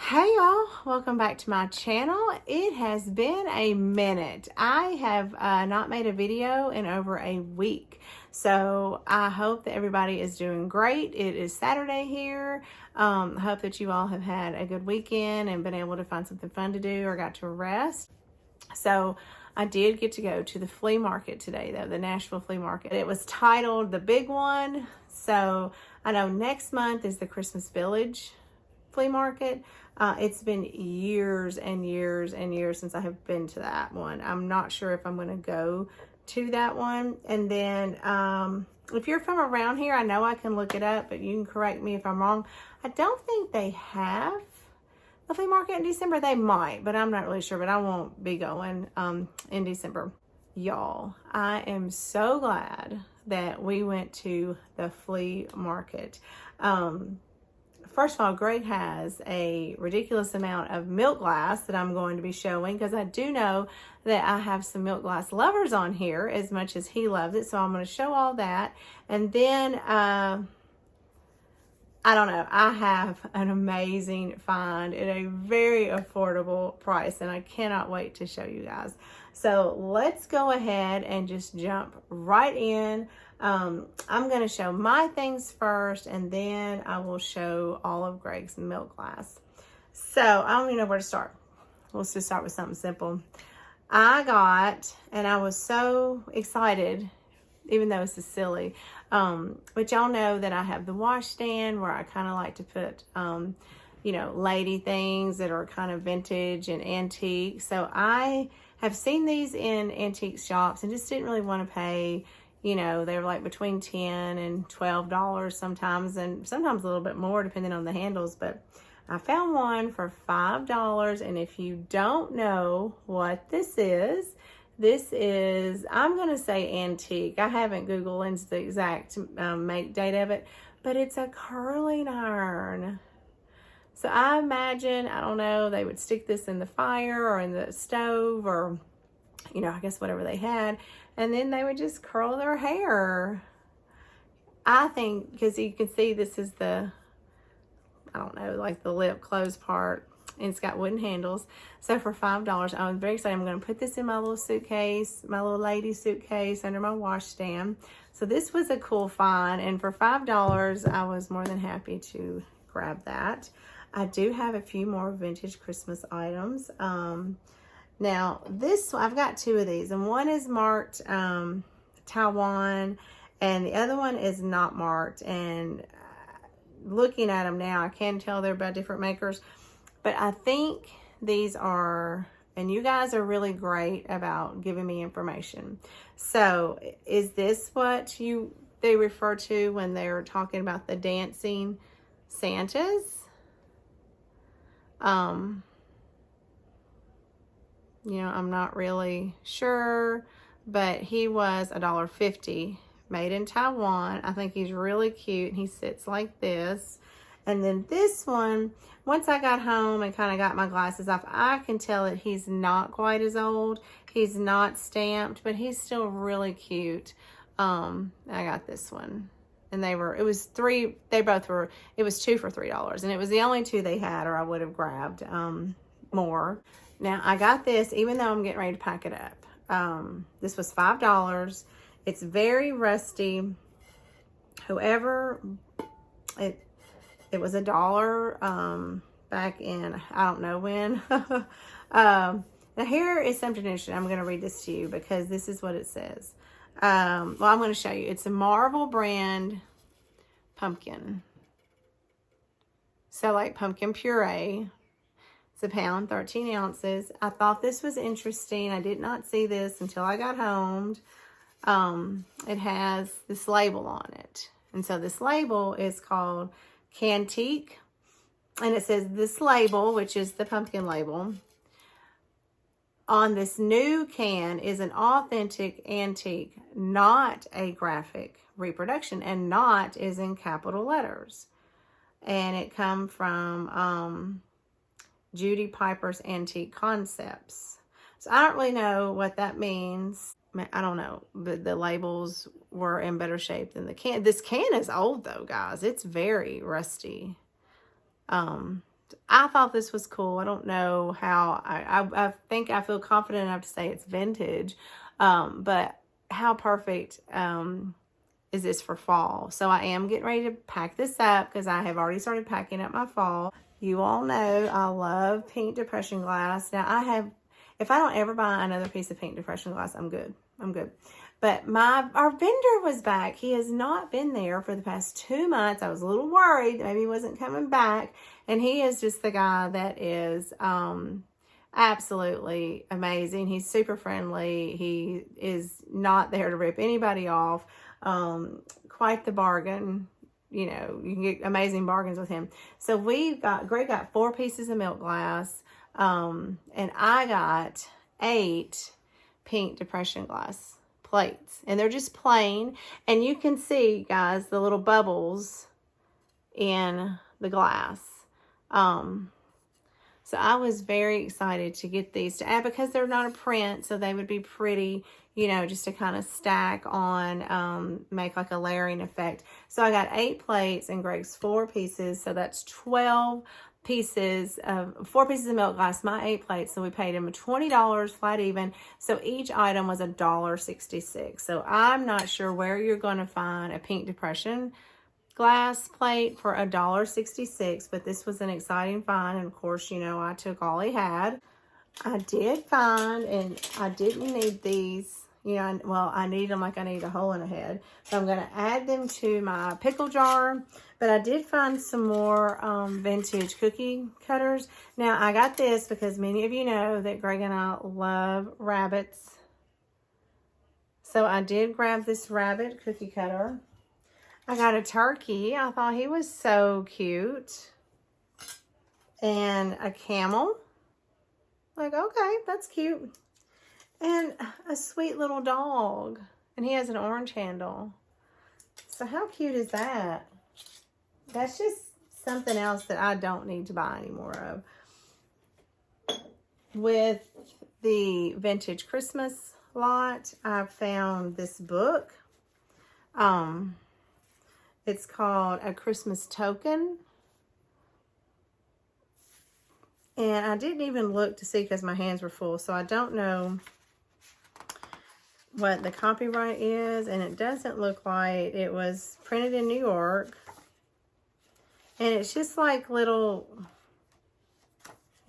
Hey y'all, welcome back to my channel. It has been a minute. I have not made a video in over a week. So I hope that everybody is doing great. It is Saturday here. I hope that you all have had a good weekend and been able to find something fun to do or got to rest. So I did get to go to the flea market today, though, the Nashville flea market. It was titled The Big One. So I know next month is the Christmas Village flea market. It's been years and years and years since I have been to that one. I'm not sure if I'm going to go to that one. And then if you're from around here, I know I can look it up, but you can correct me if I'm wrong. I don't think they have the flea market in December. They might, but I'm not really sure. But I won't be going in December. Y'all, I am so glad that we went to the flea market. First of all, Greg has a ridiculous amount of milk glass that I'm going to be showing because I do know that I have some milk glass lovers on here as much as he loves it. So I'm going to show all that. And then, I don't know, I have an amazing find at a very affordable price and I cannot wait to show you guys. So let's go ahead and just jump right in. I'm going to show my things first and then I will show all of Greg's milk glass. So I don't even know where to start. Let's just start with something simple. I got, and I was so excited, even though this is silly, but y'all know that I have the washstand where I kind of like to put, you know, lady things that are kind of vintage and antique. So I have seen these in antique shops and just didn't really want to pay. You know, they're like between $10 and $12 sometimes, and sometimes a little bit more depending on the handles. But I found one for $5. And if you don't know what this is, I'm going to say antique. I haven't Googled into the exact make date of it, but it's a curling iron. So I imagine, I don't know, they would stick this in the fire or in the stove or, you know, I guess whatever they had. And then they would just curl their hair. I think, because you can see this is the, I don't know, like the lip closed part. And it's got wooden handles. So for $5, I was very excited. I'm going to put this in my little suitcase, my little lady suitcase under my washstand. So this was a cool find. And for $5, I was more than happy to grab that. I do have a few more vintage Christmas items. Now, I've got two of these, and one is marked Taiwan, and the other one is not marked. And looking at them now, I can tell they're by different makers, but I think these are, and you guys are really great about giving me information. So, is this what they refer to when they're talking about the dancing Santas? You know, I'm not really sure, but he was $1.50, made in Taiwan. I think he's really cute. He sits like this. And then this one, once I got home and kind of got my glasses off, I can tell that he's not quite as old. He's not stamped, but he's still really cute. I got this one. And it was two for $3. And it was the only two they had, or I would have grabbed more. Now, I got this, even though I'm getting ready to pack it up. This was $5. It's very rusty. However, it was $1 back in, I don't know when. Now, here is something interesting. I'm going to read this to you because this is what it says. Well, I'm going to show you. It's a Marvel brand pumpkin. So, like pumpkin puree. It's a pound, 13 ounces. I thought this was interesting. I did not see this until I got home. It has this label on it. And so this label is called Cantique. And it says this label, which is the pumpkin label, on this new can is an authentic antique, not a graphic reproduction. And not is in capital letters. And it come from Judy Piper's Antique Concepts. So I don't really know what that means. I don't know, but the labels were in better shape than the can. This can is old though, guys. It's very rusty. I thought this was cool. I don't know how, I think I feel confident enough to say it's vintage, but how perfect is this for fall? So I am getting ready to pack this up because I have already started packing up my fall. You all know I love pink depression glass. Now I have, if I don't ever buy another piece of pink depression glass, I'm good. I'm good. But our vendor was back. He has not been there for the past 2 months. I was a little worried that maybe he wasn't coming back. And he is just the guy that is absolutely amazing. He's super friendly. He is not there to rip anybody off. Quite the bargain. You know, you can get amazing bargains with him. So Greg got 4 pieces of milk glass. And I got 8 pink depression glass plates, and they're just plain, and you can see, guys, the little bubbles in the glass. So I was very excited to get these to add because they're not a print, so they would be pretty, you know, just to kind of stack on, make like a layering effect. So I got 8 plates and Greg's 4 pieces, so that's 12 pieces of 4 pieces of milk glass, my 8 plates. So we paid him $20 flat even. So each item was $1.66. So I'm not sure where you're going to find a pink depression glass plate for $1.66, but this was an exciting find. And of course, you know, I took all he had. I did find, and I didn't need these, you know, well, I need them like I need a hole in a head. So I'm going to add them to my pickle jar. But I did find some more vintage cookie cutters. Now, I got this because many of you know that Greg and I love rabbits. So I did grab this rabbit cookie cutter. I got a turkey. I thought he was so cute. And a camel. Like, okay, that's cute. And a sweet little dog. And he has an orange handle. So how cute is that? That's just something else that I don't need to buy any more of. With the vintage Christmas lot, I found this book. It's called A Christmas Token. And I didn't even look to see because my hands were full. So I don't know what the copyright is. And it doesn't look like it was printed in New York. And it's just like it's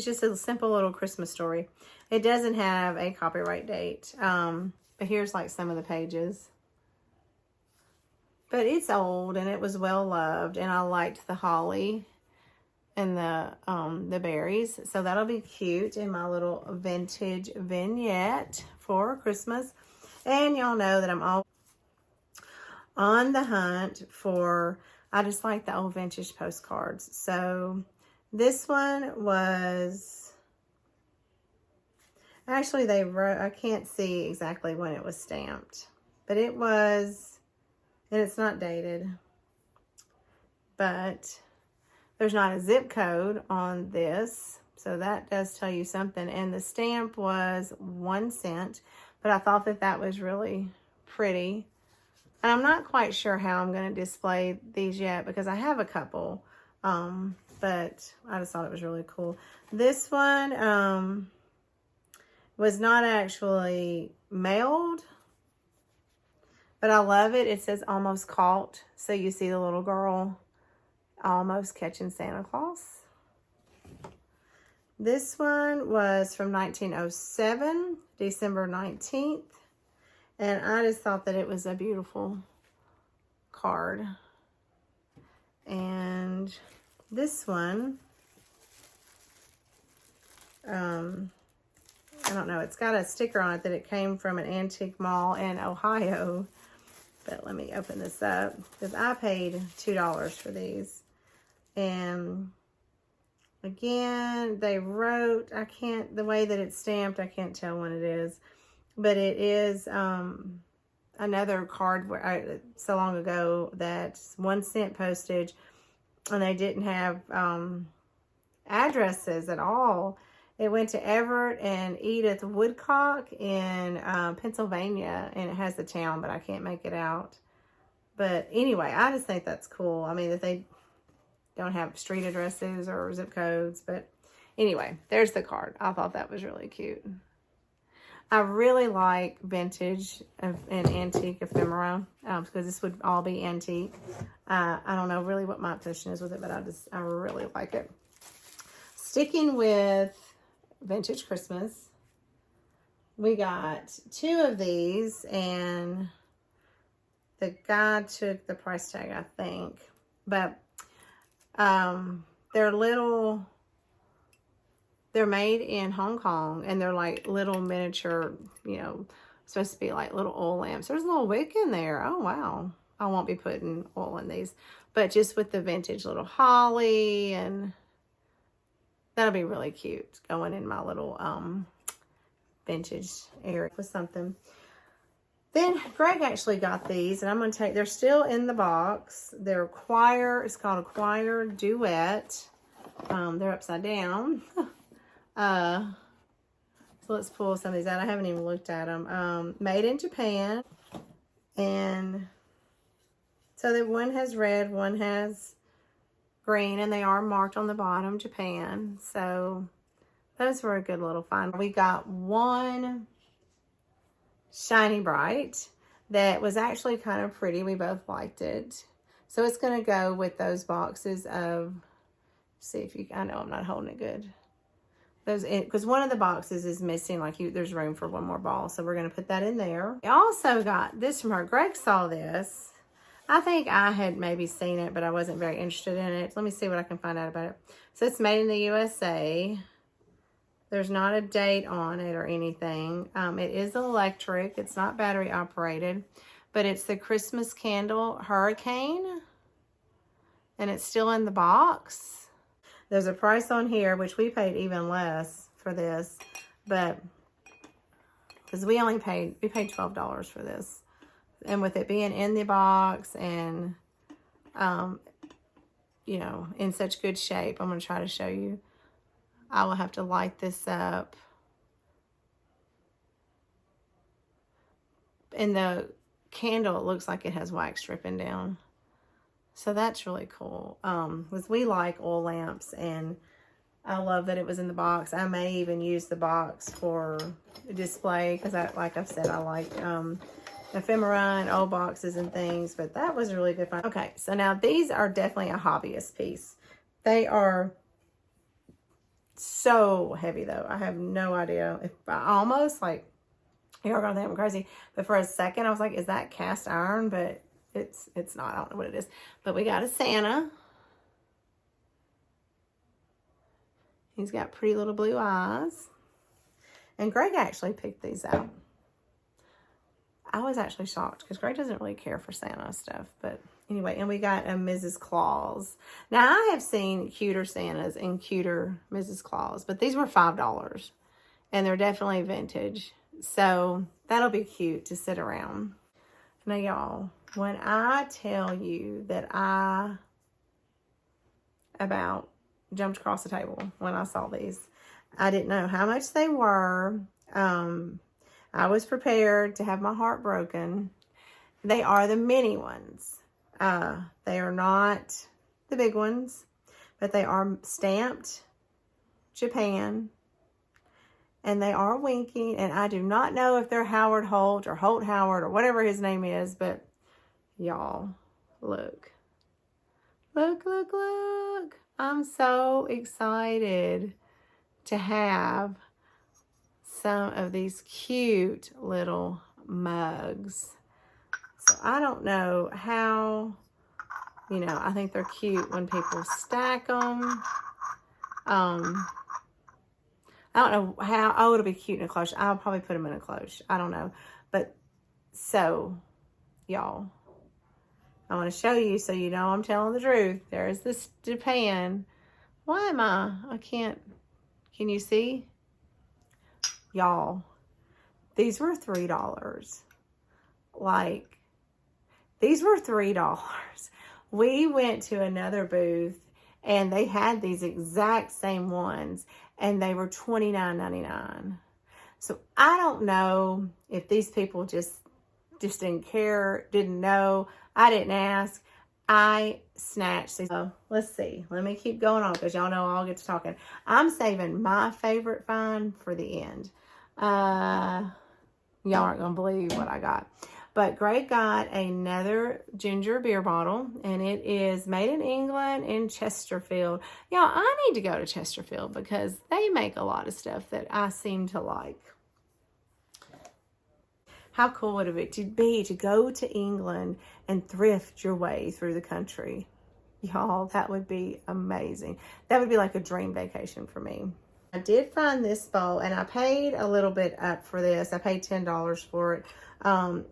just a simple little Christmas story. It doesn't have a copyright date. But here's like some of the pages. But it's old and it was well loved. And I liked the holly and the berries. So that'll be cute in my little vintage vignette for Christmas. And y'all know that I'm all on the hunt for, I just like the old vintage postcards. So this one was, actually they wrote, I can't see exactly when it was stamped, but it was, and it's not dated, but there's not a zip code on this. So that does tell you something. And the stamp was 1 cent, but I thought that that was really pretty. And I'm not quite sure how I'm going to display these yet because I have a couple, but I just thought it was really cool. This one was not actually mailed, but I love it. It says almost caught. So you see the little girl almost catching Santa Claus. This one was from 1907, December 19th. And I just thought that it was a beautiful card. And this one, I don't know, it's got a sticker on it that it came from an antique mall in Ohio. But let me open this up because I paid $2 for these. And again, they wrote, the way that it's stamped, I can't tell when it is. But it is another card where so long ago that's 1 cent postage, and they didn't have addresses at all. It went to Everett and Edith Woodcock in Pennsylvania, and it has the town, but I can't make it out. But anyway, I just think that's cool. I mean, that don't have street addresses or zip codes. But anyway, there's the card. I thought that was really cute. I really like vintage and antique ephemera because this would all be antique. I don't know really what my obsession is with it, but I really like it. Sticking with vintage Christmas, we got 2 of these, and the guy took the price tag, I think. But they're little... They're made in Hong Kong, and they're like little miniature, you know, supposed to be like little oil lamps. There's a little wick in there. Oh, wow. I won't be putting oil in these, but just with the vintage little holly, and that'll be really cute going in my little vintage area with something. Then Greg actually got these, and I'm going to take, they're still in the box. They're choir, it's called a choir duet. They're upside down. So let's pull some of these out. I haven't even looked at them. Made in Japan. And so that one has red, one has green, and they are marked on the bottom, Japan. So those were a good little find. We got one Shiny Bright that was actually kind of pretty. We both liked it. So it's going to go with those boxes of, see if you, I know I'm not holding it good. Those, because one of the boxes is missing, like there's room for one more ball, so we're going to put that in there. I also got this from her. Greg saw this. I think I had maybe seen it, but I wasn't very interested in it. Let me see what I can find out about it. So it's made in the USA. There's not a date on it or anything. It is electric. It's not battery operated, but it's the Christmas candle Hurricane, and it's still in the box. There's a price on here, which we paid even less for this, but because we paid $12 for this. And with it being in the box and, you know, in such good shape, I'm going to try to show you. I will have to light this up. And the candle, it looks like it has wax dripping down. So that's really cool. Because we like oil lamps, and I love that it was in the box. I may even use the box for display because, like I've said, I like ephemera and old boxes and things. But that was really good fun. Okay, so now these are definitely a hobbyist piece. They are so heavy, though. I have no idea. If I almost like, you're gonna think I'm crazy, but for a second I was like, is that cast iron? But it's not. I don't know what it is. But we got a Santa. He's got pretty little blue eyes. And Greg actually picked these out. I was actually shocked because Greg doesn't really care for Santa stuff. But anyway, and we got a Mrs. Claus. Now, I have seen cuter Santas and cuter Mrs. Claus, but these were $5. And they're definitely vintage. So that'll be cute to sit around. Now, y'all, when I tell you that I about jumped across the table when I saw these, I didn't know how much they were. I was prepared to have my heart broken. They are the mini ones. They are not the big ones, but they are stamped Japan. And they are winking, and I do not know if they're Howard Holt or Holt Howard or whatever his name is, but y'all, look. Look, look, look. I'm so excited to have some of these cute little mugs. So I don't know how, you know, I think they're cute when people stack them. I don't know how, oh, it'll be cute in a cloche. I'll probably put them in a cloche. I don't know. But, so, y'all, I want to show you so you know I'm telling the truth. There's this Japan. Why am I can't, can you see? Y'all, these were $3. Like, these were $3. We went to another booth, and they had these exact same ones, and they were $29.99. So I don't know if these people just didn't care, didn't know. I didn't ask. I snatched these. Oh, let's see. Let me keep going on because y'all know I'll get to talking. I'm saving my favorite find for the end. Y'all aren't going to believe what I got. But Greg got another ginger beer bottle, and it is made in England in Chesterfield. Y'all, I need to go to Chesterfield because they make a lot of stuff that I seem to like. How cool would it be to go to England and thrift your way through the country? Y'all, that would be amazing. That would be like a dream vacation for me. I did find this bowl, and I paid a little bit up for this. I paid $10 for it.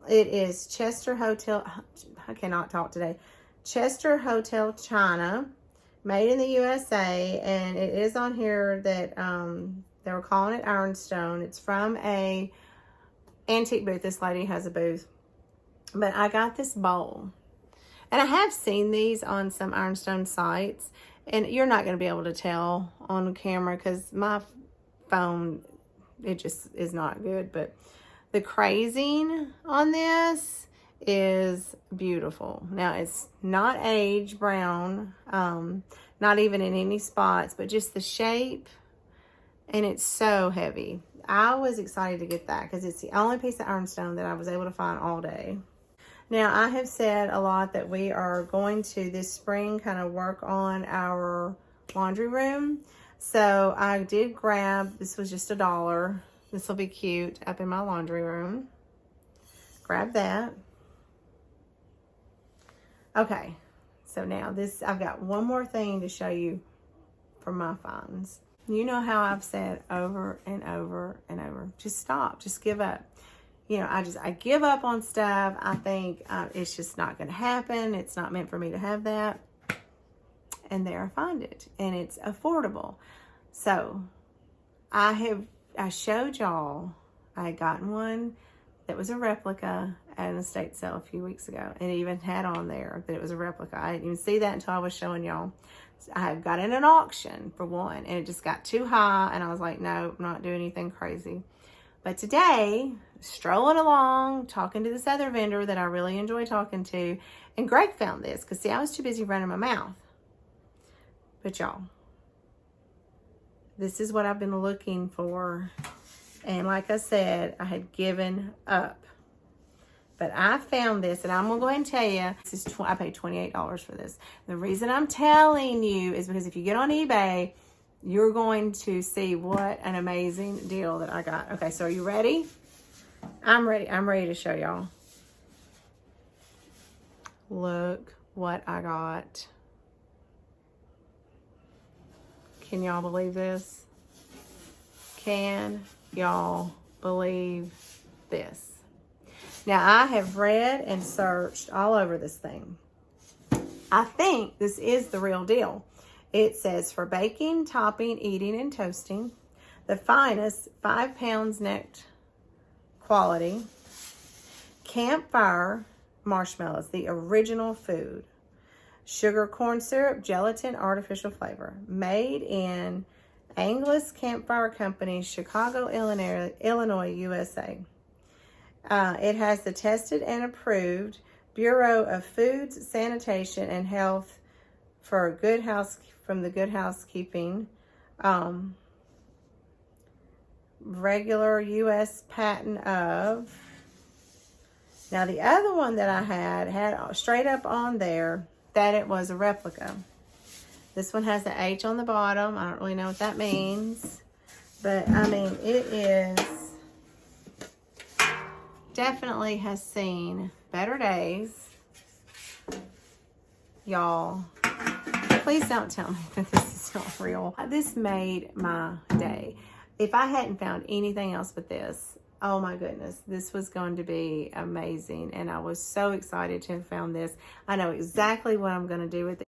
It is Chester Hotel. I cannot talk today. Chester Hotel China, made in the USA, and it is on here that they were calling it Ironstone. It's from a antique booth. This lady has a booth. But I got this bowl, and I have seen these on some Ironstone sites, and you're not going to be able to tell on camera because my phone, it just is not good. But the crazing on this is beautiful. Now, it's not age brown, not even in any spots, but just the shape, and it's so heavy. I was excited to get that because it's the only piece of Ironstone that I was able to find all day. Now, I have said a lot that we are going to this spring kind of work on our laundry room. So I did grab, this was just $1. This will be cute up in my laundry room. Grab that. Okay, so now this, I've got one more thing to show you from my finds. You know how I've said over and over and over, just stop, just give up. You know, I give up on stuff. I think it's just not going to happen. It's not meant for me to have that. And there I find it, and it's affordable. So I showed y'all, I had gotten one that was a replica at an estate sale a few weeks ago. And it even had on there that it was a replica. I didn't even see that until I was showing y'all. I had got in an auction for one, and it just got too high, and I was like, no, I'm not doing anything crazy. But today, strolling along, talking to this other vendor that I really enjoy talking to, and Greg found this, because see, I was too busy running my mouth. But y'all, this is what I've been looking for, and like I said, I had given up. But I found this, and I'm going to go ahead and tell you, this is I paid $28 for this. The reason I'm telling you is because if you get on eBay, you're going to see what an amazing deal that I got. Okay, so are you ready? I'm ready. I'm ready to show y'all. Look what I got. Can y'all believe this? Can y'all believe this? Now, I have read and searched all over this thing. I think this is the real deal. It says, for baking, topping, eating, and toasting, the finest 5 pounds net quality, Campfire marshmallows, the original food, sugar, corn syrup, gelatin, artificial flavor, made in Angelus Campfire Company, Chicago, Illinois, USA. It has the tested and approved Bureau of Foods, Sanitation, and Health for from the Good Housekeeping, regular U.S. patent of. Now, the other one that I had straight up on there that it was a replica. This one has the H on the bottom. I don't really know what that means, but I mean, it is definitely has seen better days. Y'all, please don't tell me that this is not real. This made my day. If I hadn't found anything else but this, oh my goodness, this was going to be amazing. And I was so excited to have found this. I know exactly what I'm going to do with it.